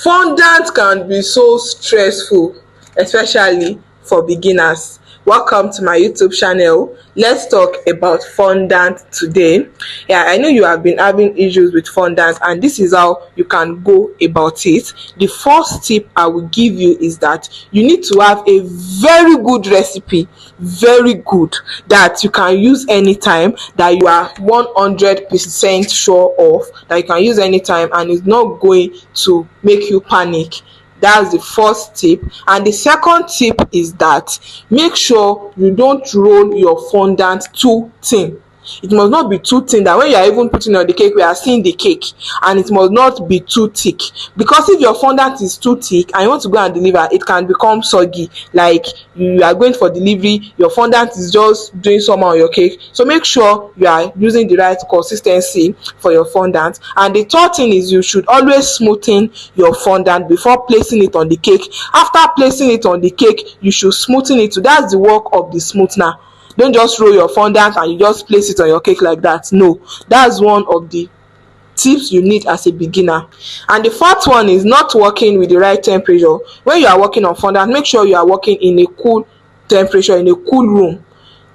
Fondant can be so stressful, especially for beginners. Welcome to my YouTube channel. Let's talk about fondant today. Yeah, I know you have been having issues with fondant, and this is how you can go about it. The first tip I will give you is that you need to have a very good recipe, very good, that you can use anytime, that you are 100% sure of, that you can use anytime and it's not going to make you panic. That's the first tip. And the second tip is that make sure you don't roll your fondant too thin. It must not be too thin that when you are even putting on the cake, we are seeing the cake, and it must not be too thick, because if your fondant is too thick and you want to go and deliver, it can become soggy, like you are going for delivery, your fondant is just doing somehow on your cake. So make sure you are using the right consistency for your fondant. And the third thing is you should always smoothen your fondant before placing it on the cake. After placing it on the cake, you should smoothen it too. That's the work of the smoothener. Don't just roll your fondant and you just place it on your cake like that. No, that's one of the tips you need as a beginner. And the fourth one is not working with the right temperature. When you are working on fondant, make sure you are working in a cool temperature, in a cool room.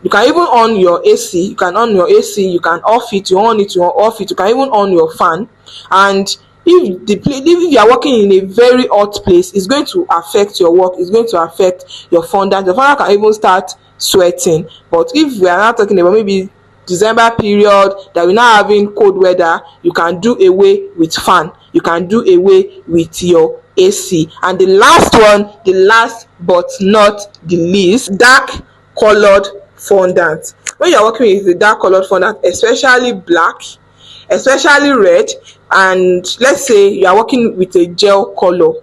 You can even on your AC. You can on your AC. You can off it. You on it. You off it. You can even on your fan. And if you are working in a very hot place, it's going to affect your work. It's going to affect your fondant. The fondant can even start sweating. But if we are not talking about maybe December period that we're not having cold weather, you can do away with fan. You can do away with your AC. And the last one, the last but not the least, dark colored fondant. When you're working with the dark colored fondant, especially black, especially red, and let's say you are working with a gel color,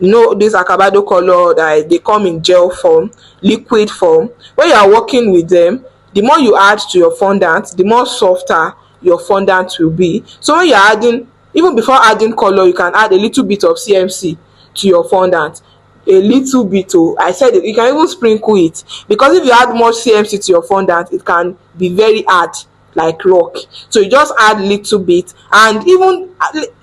you know, this acabado color that they come in gel form, liquid form. When you are working with them, the more you add to your fondant, the more softer your fondant will be. So when you're adding, even before adding color, you can add a little bit of CMC to your fondant. A little bit. I said it, you can even sprinkle it, because if you add more CMC to your fondant, it can be very hard, like rock. So you just add little bit, and even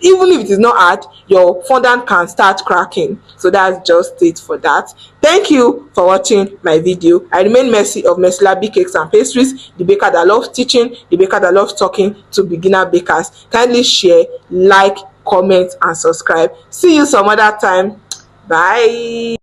if it is not hard, your fondant can start cracking. So that's just it for that. Thank you for watching my video. I remain Mercy of Mercylabi Cakes and Pastries, the baker that loves teaching, the baker that loves talking to beginner bakers. Kindly share, like, comment and subscribe. See you some other time. Bye.